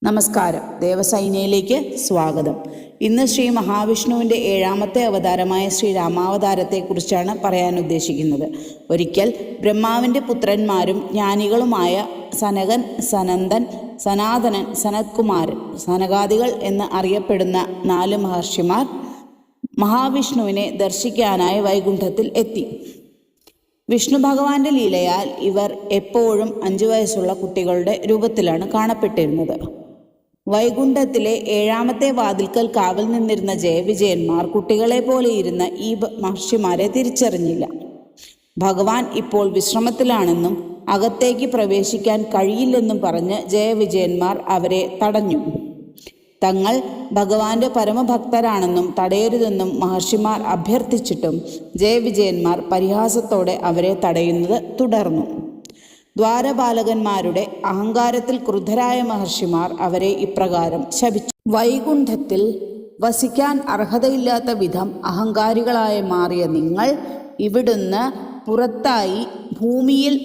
നമസ്കാരം. ദേവസൈന്യയിലേക്ക് സ്വാഗതം. ഇന്ന് ശ്രീ മഹാവിഷ്ണുവിൻ്റെ 7ാമത്തെ അവതാരമായ ശ്രീ രാമാവതാരത്തെക്കുറിച്ചാണ് പറയാൻ ഉദ്ദേശിക്കുന്നത്. ഒരിക്കൽ ബ്രഹ്മാവിൻ്റെ പുത്രന്മാരും ജ്ഞാനികളുമായ സനകൻ, സനന്ദൻ, സനാതനൻ, സനത്കുമാരൻ, സനകാദികൾ എന്ന് അറിയപ്പെടുന്ന 4 മഹർഷിമാർ മഹാവിഷ്ണുവിനെ ദർശിക്കാനായി വൈകുണ്ഠത്തിൽ എത്തി. വിഷ്ണു ഭഗവാന്റെ ലീലയാൽ ഇവർ എപ്പോഴും 5 വയസ്സുള്ള കുട്ടികളുടെ രൂപത്തിലാണ് കാണപ്പെട്ടിരുന്നത്. വൈകുണ്ഠത്തിലെ 7ാമത്തെ വാതിൽക്കൽ കാവൽ നിന്നിരുന്ന ജയവിജയന്മാർ കുട്ടികളെ പോലെ ഇരുന്ന ഈ മഹർഷിമാരെ തിരിച്ചറിഞ്ഞില്ല. ഭഗവാൻ ഇപ്പോൾ വിശ്രമത്തിലാണെന്നും അകത്തേക്ക് പ്രവേശിക്കാൻ കഴിയില്ലെന്നും പറഞ്ഞ് ജയവിജയന്മാർ അവരെ തടഞ്ഞു. തങ്ങൾ ഭഗവാന്റെ പരമഭക്തരാണെന്നും തടയരുതെന്നും മഹർഷിമാർ അഭ്യർത്ഥിച്ചിട്ടും ജയവിജയന്മാർ പരിഹാസത്തോടെ അവരെ തടയുന്നത് തുടർന്നു. ദ്വാരപാലകന്മാരുടെ അഹങ്കാരത്തിൽ ക്രുദ്ധരായ മഹർഷിമാർ അവരെ ഇപ്രകാരം ശപിച്ചു: വൈകുണ്ഠത്തിൽ വസിക്കാൻ അർഹതയില്ലാത്ത വിധം അഹങ്കാരികളായി മാറിയ നിങ്ങൾ ഇവിടുന്ന് പുറത്തായി ഭൂമിയിൽ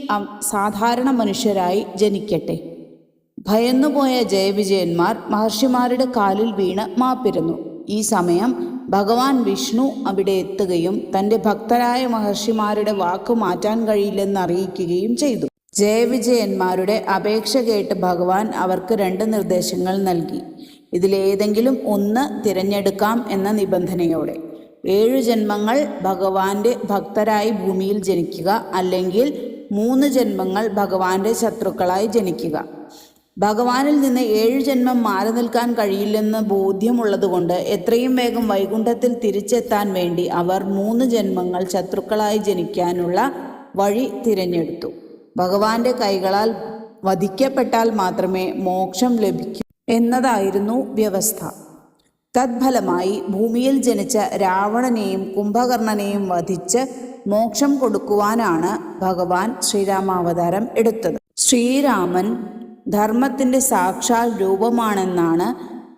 സാധാരണ മനുഷ്യരായി ജനിക്കട്ടെ. ഭയന്നുപോയ ജയവിജയന്മാർ മഹർഷിമാരുടെ കാലിൽ വീണ് മാപ്പിരുന്നു. ഈ സമയം ഭഗവാൻ വിഷ്ണു അവിടെ എത്തുകയും തൻ്റെ ഭക്തരായ മഹർഷിമാരുടെ വാക്കു മാറ്റാൻ കഴിയില്ലെന്ന് അറിയിക്കുകയും ചെയ്തു. ജയവിജയന്മാരുടെ അപേക്ഷ കേട്ട് ഭഗവാൻ അവർക്ക് 2 നിർദ്ദേശങ്ങൾ നൽകി. ഇതിലേതെങ്കിലും ഒന്ന് തിരഞ്ഞെടുക്കാം എന്ന നിബന്ധനയോടെ. 7 ജന്മങ്ങൾ ഭഗവാന്റെ ഭക്തരായി ഭൂമിയിൽ ജനിക്കുക, അല്ലെങ്കിൽ 3 ജന്മങ്ങൾ ഭഗവാന്റെ ശത്രുക്കളായി ജനിക്കുക. ഭഗവാനിൽ നിന്ന് 7 ജന്മം മാറി നിൽക്കാൻ കഴിയില്ലെന്ന് ബോധ്യമുള്ളതുകൊണ്ട് എത്രയും വേഗം വൈകുണ്ഠത്തിൽ തിരിച്ചെത്താൻ വേണ്ടി അവർ 3 ജന്മങ്ങൾ ശത്രുക്കളായി ജനിക്കാനുള്ള വഴി തിരഞ്ഞെടുത്തു. ഭഗവാന്റെ കൈകളാൽ വധിക്കപ്പെട്ടാൽ മാത്രമേ മോക്ഷം ലഭിക്കൂ എന്നതായിരുന്നു വ്യവസ്ഥ. തത്ഫലമായി ഭൂമിയിൽ ജനിച്ച രാവണനെയും കുംഭകർണനെയും വധിച്ച് മോക്ഷം കൊടുക്കുവാനാണ് ഭഗവാൻ ശ്രീരാമാവതാരം എടുത്തത്. ശ്രീരാമൻ ധർമ്മത്തിൻ്റെ സാക്ഷാൽ രൂപമാണെന്നാണ്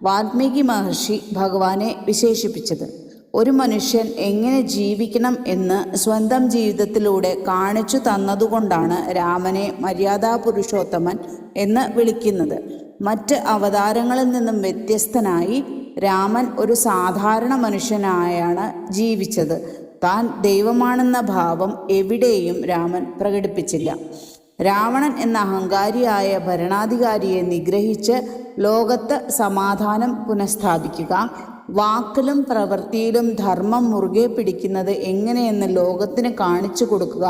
വാൽമീകി മഹർഷി ഭഗവാനെ വിശേഷിപ്പിച്ചത്. ഒരു മനുഷ്യൻ എങ്ങനെ ജീവിക്കണം എന്ന് സ്വന്തം ജീവിതത്തിലൂടെ കാണിച്ചു തന്നതുകൊണ്ടാണ് രാമനെ മര്യാദാ പുരുഷോത്തമൻ എന്ന് വിളിക്കുന്നത്. മറ്റ് അവതാരങ്ങളിൽ നിന്നും വ്യത്യസ്തനായി രാമൻ ഒരു സാധാരണ മനുഷ്യനായാണ് ജീവിച്ചത്. താൻ ദൈവമാണെന്ന ഭാവം എവിടെയും രാമൻ പ്രകടിപ്പിച്ചില്ല. രാവണൻ എന്ന അഹങ്കാരിയായ ഭരണാധികാരിയെ നിഗ്രഹിച്ച് ലോകത്ത് സമാധാനം പുനഃസ്ഥാപിക്കുക, വാക്കിലും പ്രവൃത്തിയിലും ധർമ്മം മുറുകെ പിടിക്കുന്നത് എങ്ങനെയെന്ന് ലോകത്തിന് കാണിച്ചു കൊടുക്കുക,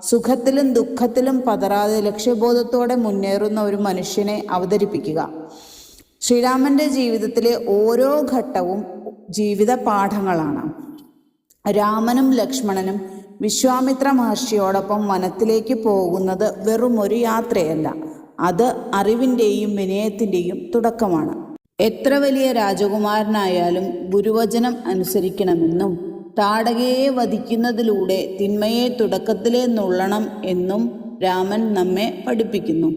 സുഖത്തിലും ദുഃഖത്തിലും പതറാതെ ലക്ഷ്യബോധത്തോടെ മുന്നേറുന്ന ഒരു മനുഷ്യനെ അവതരിപ്പിക്കുക. ശ്രീരാമൻ്റെ ജീവിതത്തിലെ ഓരോ ഘട്ടവും ജീവിത പാഠങ്ങളാണ്. രാമനും ലക്ഷ്മണനും വിശ്വാമിത്ര മഹർഷിയോടൊപ്പം വനത്തിലേക്ക് പോകുന്നത് വെറുമൊരു യാത്രയല്ല, അത് അറിവിൻ്റെയും വിനയത്തിൻ്റെയും തുടക്കമാണ്. എത്ര വലിയ രാജകുമാരനായാലും ഗുരുവചനം അനുസരിക്കണമെന്നും താടകയെ വധിക്കുന്നതിലൂടെ തിന്മയെ തുടക്കത്തിലേ നുള്ളണം എന്നും രാമൻ നമ്മെ പഠിപ്പിക്കുന്നു.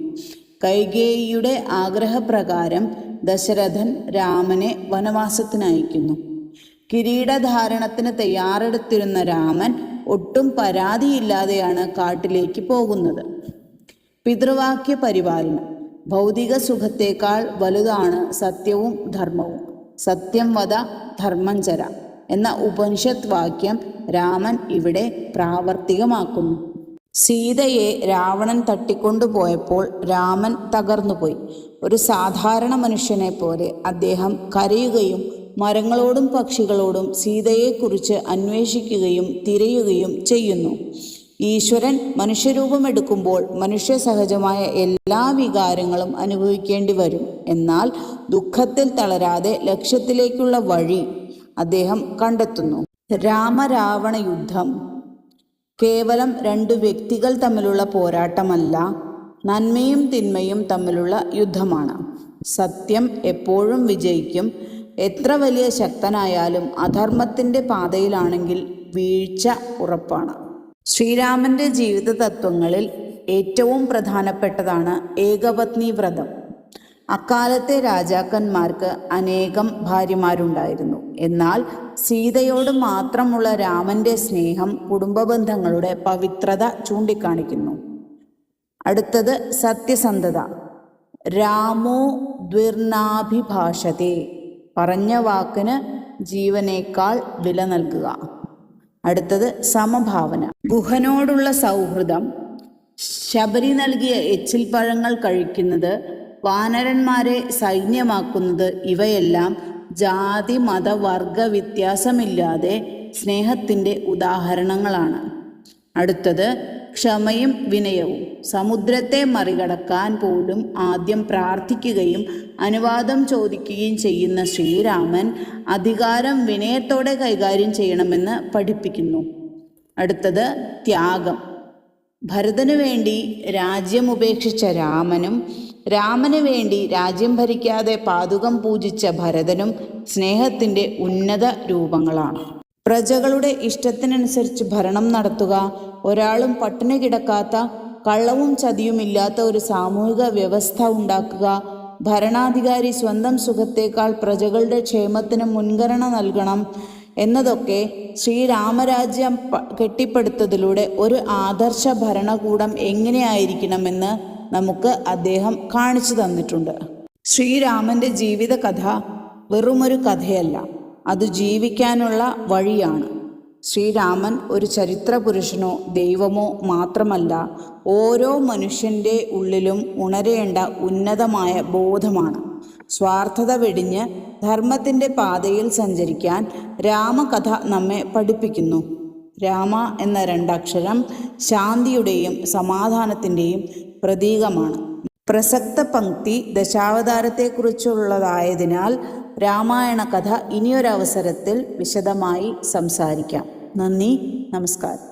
കൈകേയിയുടെ ആഗ്രഹപ്രകാരം ദശരഥൻ രാമനെ വനവാസത്തിനയക്കുന്നു. കിരീടധാരണത്തിന് തയ്യാറെടുത്തിരുന്ന രാമൻ ഒട്ടും പരാതിയില്ലാതെയാണ് കാട്ടിലേക്ക് പോകുന്നത്. പിതൃവാക്യ പരിപാലനം. ഭൗതിക സുഖത്തേക്കാൾ വലുതാണ് സത്യവും ധർമ്മവും. സത്യം വദ ധർമ്മം ചര എന്ന ഉപനിഷത്ത് വാക്യം രാമൻ ഇവിടെ പ്രാവർത്തികമാക്കുന്നു. സീതയെ രാവണൻ തട്ടിക്കൊണ്ടുപോയപ്പോൾ രാമൻ തകർന്നുപോയി. ഒരു സാധാരണ മനുഷ്യനെ പോലെ അദ്ദേഹം കരയുകയും മരങ്ങളോടും പക്ഷികളോടും സീതയെക്കുറിച്ച് അന്വേഷിക്കുകയും തിരയുകയും ചെയ്യുന്നു. ഈശ്വരൻ മനുഷ്യരൂപമെടുക്കുമ്പോൾ മനുഷ്യ സഹജമായ എല്ലാ വികാരങ്ങളും അനുഭവിക്കേണ്ടി വരും. എന്നാൽ ദുഃഖത്തിൽ തളരാതെ ലക്ഷ്യത്തിലേക്കുള്ള വഴി അദ്ദേഹം കണ്ടെത്തുന്നു. രാമരാവണ യുദ്ധം കേവലം 2 വ്യക്തികൾ തമ്മിലുള്ള പോരാട്ടമല്ല, നന്മയും തിന്മയും തമ്മിലുള്ള യുദ്ധമാണ്. സത്യം എപ്പോഴും വിജയിക്കും. എത്ര വലിയ ശക്തനായാലും അധർമ്മത്തിൻ്റെ പാതയിലാണെങ്കിൽ വീഴ്ച ഉറപ്പാണ്. ശ്രീരാമൻ്റെ ജീവിത തത്വങ്ങളിൽ ഏറ്റവും പ്രധാനപ്പെട്ടതാണ് ഏകപത്നി വ്രതം. അക്കാലത്തെ രാജാക്കന്മാർക്ക് അനേകം ഭാര്യമാരുണ്ടായിരുന്നു. എന്നാൽ സീതയോട് മാത്രമുള്ള രാമൻ്റെ സ്നേഹം കുടുംബബന്ധങ്ങളുടെ പവിത്രത ചൂണ്ടിക്കാണിക്കുന്നു. അടുത്തത് സത്യസന്ധത. രാമോ ദ്വിർനാഭിഭാഷത്തെ. പറഞ്ഞ വാക്കിന് ജീവനേക്കാൾ വില നൽകുക. അടുത്തത് സമഭാവന. ഗുഹനോടുള്ള സൗഹൃദം, ശബരി നൽകിയ എച്ചിൽ പഴങ്ങൾ കഴിക്കുന്നത്, വാനരന്മാരെ സൈന്യമാക്കുന്നത്, ഇവയെല്ലാം ജാതി മത വർഗ വ്യത്യാസമില്ലാതെ സ്നേഹത്തിൻ്റെ ഉദാഹരണങ്ങളാണ്. അടുത്തത് ക്ഷമയും വിനയവും. സമുദ്രത്തെ മറികടക്കാൻ പോലും ആദ്യം പ്രാർത്ഥിക്കുകയും അനുവാദം ചോദിക്കുകയും ചെയ്യുന്ന ശ്രീരാമൻ അധികാരം വിനയത്തോടെ കൈകാര്യം ചെയ്യണമെന്ന് പഠിപ്പിക്കുന്നു. അടുത്തത് ത്യാഗം. ഭരതനു വേണ്ടി രാജ്യം ഉപേക്ഷിച്ച രാമനും രാമന് വേണ്ടി രാജ്യം ഭരിക്കാതെ പാതുകം പൂജിച്ച ഭരതനും സ്നേഹത്തിൻ്റെ ഉന്നത രൂപങ്ങളാണ്. പ്രജകളുടെ ഇഷ്ടത്തിനനുസരിച്ച് ഭരണം നടത്തുക, ഒരാളും പട്ടിണി കിടക്കാത്ത, കള്ളവും ചതിയുമില്ലാത്ത ഒരു സാമൂഹിക വ്യവസ്ഥ ഉണ്ടാക്കുക, ഭരണാധികാരി സ്വന്തം സുഖത്തേക്കാൾ പ്രജകളുടെ ക്ഷേമത്തിന് മുൻഗണന നൽകണം എന്നതൊക്കെ ശ്രീരാമരാജ്യം കെട്ടിപ്പടുത്തതിലൂടെ ഒരു ആദർശ ഭരണകൂടം എങ്ങനെയായിരിക്കണമെന്ന് നമുക്ക് അദ്ദേഹം കാണിച്ചു തന്നിട്ടുണ്ട്. ശ്രീരാമൻ്റെ ജീവിത കഥ വെറുമൊരു കഥയല്ല, അത് ജീവിക്കാനുള്ള വഴിയാണ്. ശ്രീരാമൻ ഒരു ചരിത്ര പുരുഷനോ ദൈവമോ മാത്രമല്ല, ഓരോ മനുഷ്യൻ്റെ ഉള്ളിലും ഉണരേണ്ട ഉന്നതമായ ബോധമാണ്. സ്വാർത്ഥത വെടിഞ്ഞ് ധർമ്മത്തിൻ്റെ പാതയിൽ സഞ്ചരിക്കാൻ രാമകഥ നമ്മെ പഠിപ്പിക്കുന്നു. രാമ എന്ന രണ്ടക്ഷരം ശാന്തിയുടെയും സമാധാനത്തിൻ്റെയും പ്രതീകമാണ്. പ്രസക്ത പംക്തി ദശാവതാരത്തെക്കുറിച്ചുള്ളതായതിനാൽ രാമായണ കഥ ഇനിയൊരവസരത്തിൽ വിശദമായി സംസാരിക്കാം. നന്ദി, നമസ്കാരം.